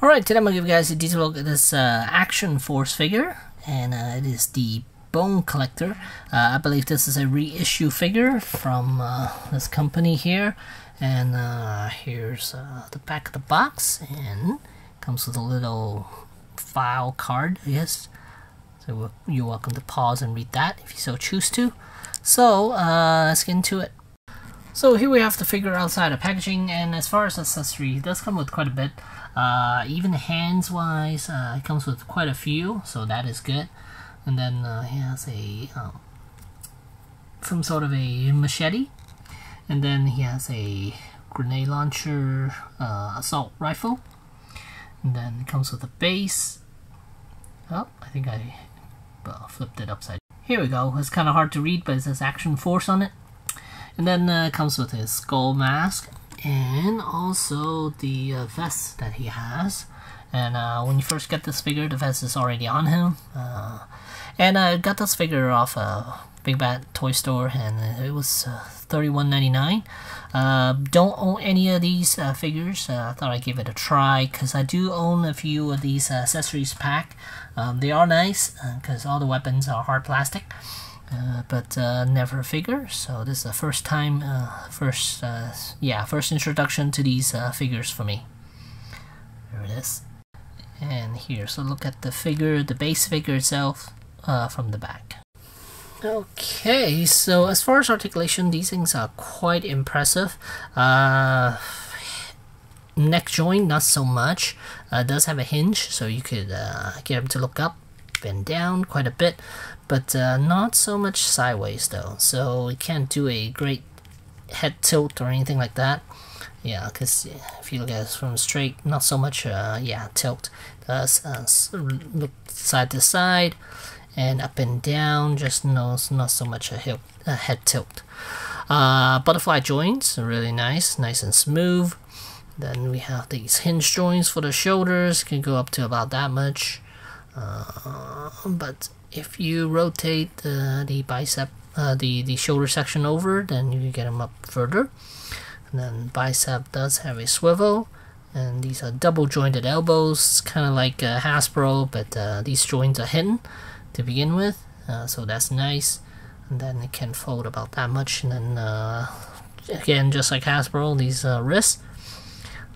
Alright, today I'm going to give you guys a detailed look at this Action Force figure, and it is the Bone Collector. I believe this is a reissue figure from this company here, and here's the back of the box, and comes with a little file card, yes. So you're welcome to pause and read that if you so choose to. So let's get into it. So here we have the figure outside of packaging, and as far as accessory, it does come with quite a bit. Even hands wise, it comes with quite a few, so that is good. And then he has a some sort of a machete, and then he has a grenade launcher, assault rifle, and then it comes with a base. Oh, I think I flipped it upside. Here we go. It's kind of hard to read, but it says Action Force on it. And then it comes with his skull mask and also the vest that he has. And when you first get this figure, the vest is already on him. And I got this figure off Big Bad Toy Store, and it was $31.99. Don't own any of these figures. I thought I'd give it a try because I do own a few of these accessories pack. They are nice because all the weapons are hard plastic. But never a figure, so this is the first time, first introduction to these figures for me. There it is. And here, so look at the figure, the base figure itself from the back. Okay, so as far as articulation, these things are quite impressive. Neck joint, not so much. It does have a hinge, so you could get him to look up and down quite a bit, but not so much sideways though, so it can't do a great head tilt or anything like that. Yeah, because if you look at it from straight, not so much tilt. It does look side to side and up and down, just not so much a head tilt. Butterfly joints are really nice and smooth. Then we have these hinge joints for the shoulders, can go up to about that much. But if you rotate the bicep, the shoulder section over, then you can get them up further. And then bicep does have a swivel, and these are double jointed elbows, kind of like Hasbro, but these joints are hidden to begin with, so that's nice. And then it can fold about that much, and then again, just like Hasbro, these wrist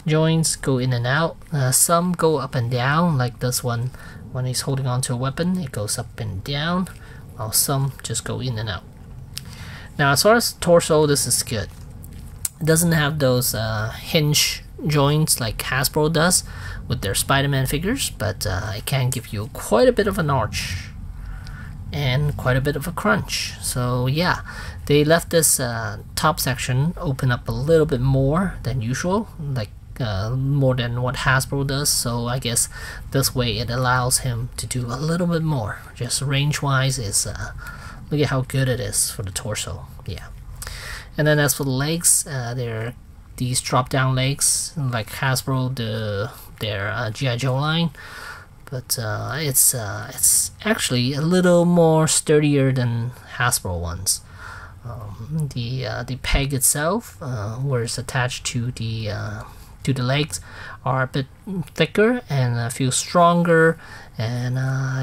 joints go in and out. Some go up and down, like this one. When he's holding on to a weapon, it goes up and down, while some just go in and out. Now, as far as torso, this is good. It doesn't have those hinge joints like Hasbro does with their Spider-Man figures, but it can give you quite a bit of an arch and quite a bit of a crunch. So yeah, they left this top section open up a little bit more than usual, like more than what Hasbro does, so I guess this way it allows him to do a little bit more. Just range wise is look at how good it is for the torso. Yeah. And then as for the legs, they're these drop down legs like Hasbro, their G.I. Joe line, but it's actually a little more sturdier than Hasbro ones. The peg itself, where it's attached to the legs, are a bit thicker and feel stronger, and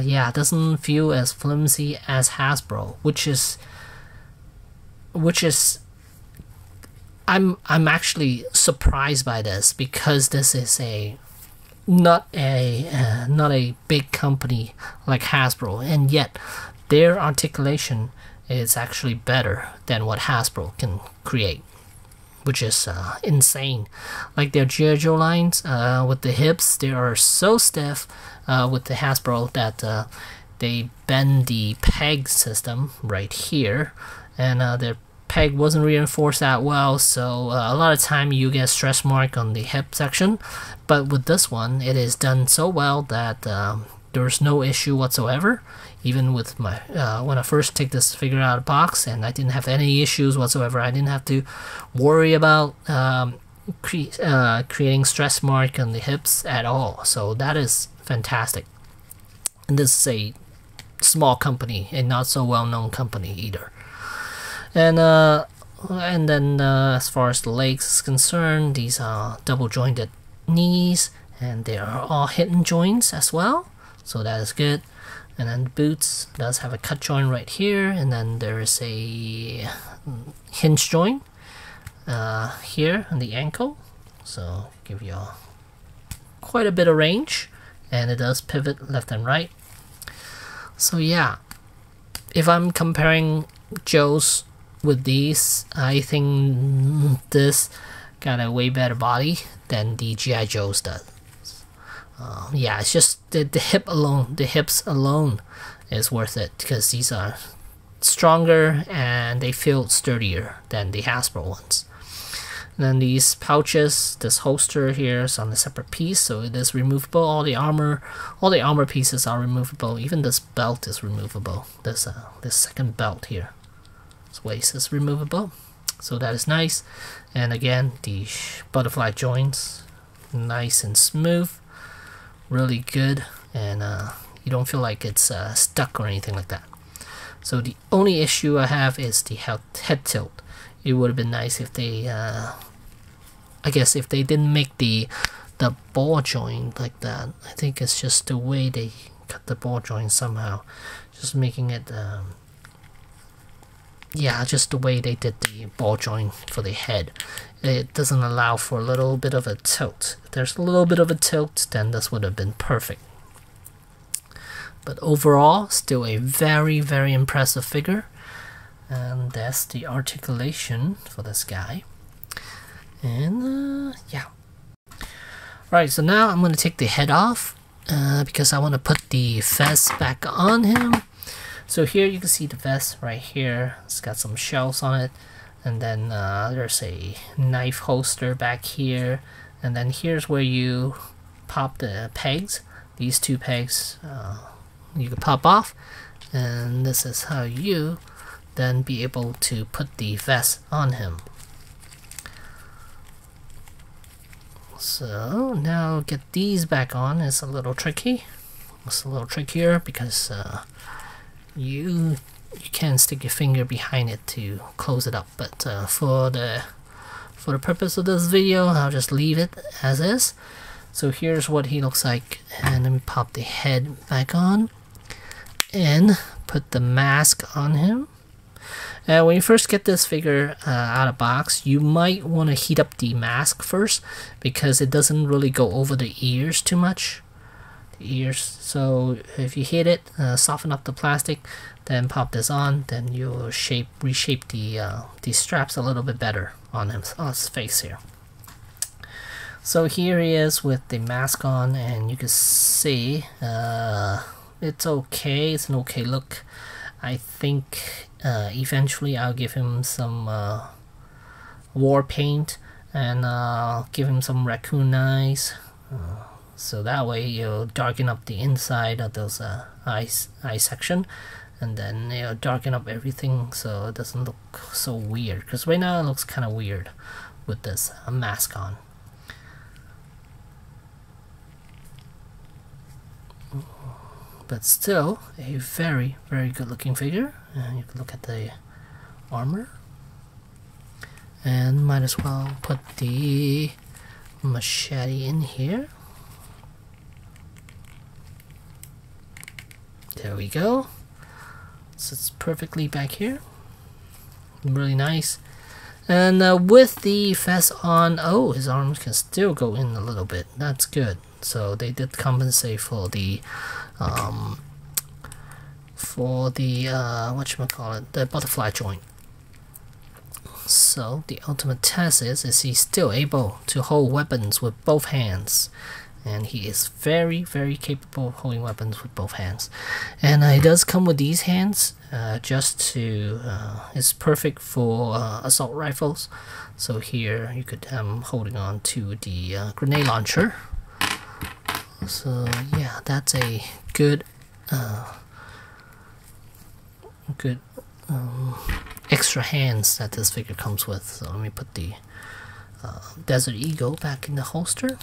yeah, it doesn't feel as flimsy as Hasbro, which is I'm actually surprised by this, because this is not a big company like Hasbro, and yet their articulation is actually better than what Hasbro can create, which is insane. Like their G.I. Joe lines with the hips, they are so stiff with the Hasbro that they bend the peg system right here, and their peg wasn't reinforced that well, so a lot of time you get stretch mark on the hip section. But with this one, it is done so well that there's no issue whatsoever. Even with my when I first take this figure out of the box, and I didn't have any issues whatsoever. I didn't have to worry about creating stress mark on the hips at all. So that is fantastic. And this is a small company, a not so well-known company either. And then as far as the legs is concerned, these are double jointed knees, and they are all hidden joints as well, so that is good. And then the boots does have a cut joint right here, and then there is a hinge joint here on the ankle, so give you quite a bit of range, and it does pivot left and right. So yeah, if I'm comparing Joe's with these, I think this got a way better body than the G.I. Joe's does. Yeah, it's just the hips alone is worth it, because these are stronger and they feel sturdier than the Hasbro ones. And then these pouches, this holster here is on a separate piece, so it is removable. All the armor pieces are removable. Even this belt is removable. This second belt here, this waist is removable, so that is nice. And again, the butterfly joints, nice and smooth, really good, and you don't feel like it's stuck or anything like that. So the only issue I have is the head tilt. It would have been nice if they, I guess, if they didn't make the ball joint like that. I think it's just the way they cut the ball joint somehow, just making it, yeah, just the way they did the ball joint for the head. It doesn't allow for a little bit of a tilt. If there's a little bit of a tilt, then this would have been perfect. But overall, still a very, very impressive figure. And that's the articulation for this guy. And yeah. Right, so now I'm going to take the head off because I want to put the vest back on him. So here you can see the vest right here. It's got some shells on it. And then there's a knife holster back here. And then here's where you pop the pegs. These two pegs you can pop off. And this is how you then be able to put the vest on him. So now get these back on is a little tricky. It's a little trickier because you can stick your finger behind it to close it up, but for the purpose of this video, I'll just leave it as is. So here's what he looks like, and let me pop the head back on and put the mask on him. When you first get this figure out of box, you might want to heat up the mask first, because it doesn't really go over the ears too much. So if you hit it, soften up the plastic, then pop this on, then you'll reshape the straps a little bit better on his face here. So here he is with the mask on, and you can see it's okay. It's an okay look. I think eventually I'll give him some war paint, and give him some raccoon eyes. So that way you'll darken up the inside of those eye section, and then you'll darken up everything so it doesn't look so weird, because right now it looks kind of weird with this mask on. But still a very, very good looking figure. And you can look at the armor, and might as well put the machete in here. There we go. So it's perfectly back here. Really nice. And with the vest on, oh, his arms can still go in a little bit. That's good. So they did compensate for the whatchamacallit, the butterfly joint. So the ultimate test is he's still able to hold weapons with both hands. And he is very, very capable of holding weapons with both hands. And it does come with these hands, it's perfect for assault rifles. So here you could holding on to the grenade launcher. So yeah, that's a good extra hands that this figure comes with. So let me put the Desert Eagle back in the holster.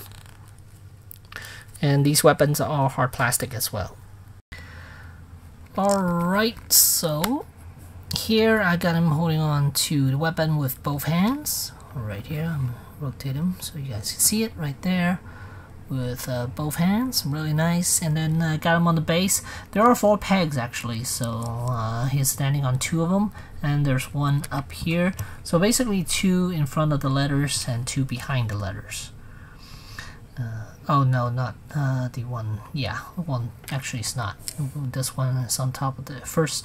And these weapons are all hard plastic as well. Alright, so here I got him holding on to the weapon with both hands. Right here, I'm gonna rotate him so you guys can see it right there. with both hands, really nice. And then got him on the base. There are 4 pegs actually, so he's standing on 2 of them, and there's 1 up here. So basically 2 in front of the letters and 2 behind the letters. Oh no, not the one. Yeah, one actually it's not. This one is on top of the first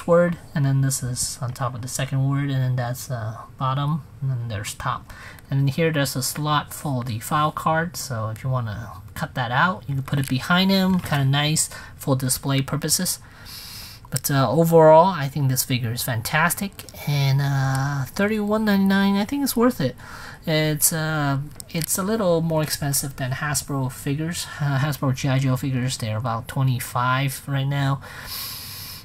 word, and then this is on top of the second word, and then that's bottom, and then there's top. And then here there's a slot for the file card, so if you want to cut that out, you can put it behind him, kind of nice for display purposes. But overall, I think this figure is fantastic, and $31.99, I think it's worth it. It's a little more expensive than Hasbro figures. Hasbro G.I. Joe figures, they're about $25 right now.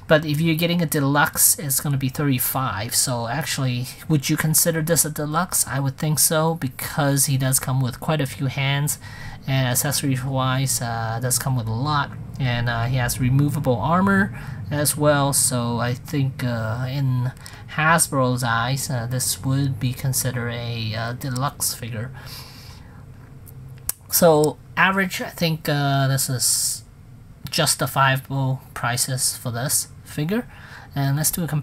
But if you're getting a deluxe, it's going to be $35. So actually, would you consider this a deluxe? I would think so, because he does come with quite a few hands, and accessories wise, does come with a lot. And he has removable armor as well. So I think in Hasbro's eyes, this would be considered a deluxe figure. So average, I think this is justifiable prices for this figure, and let's do a comparison.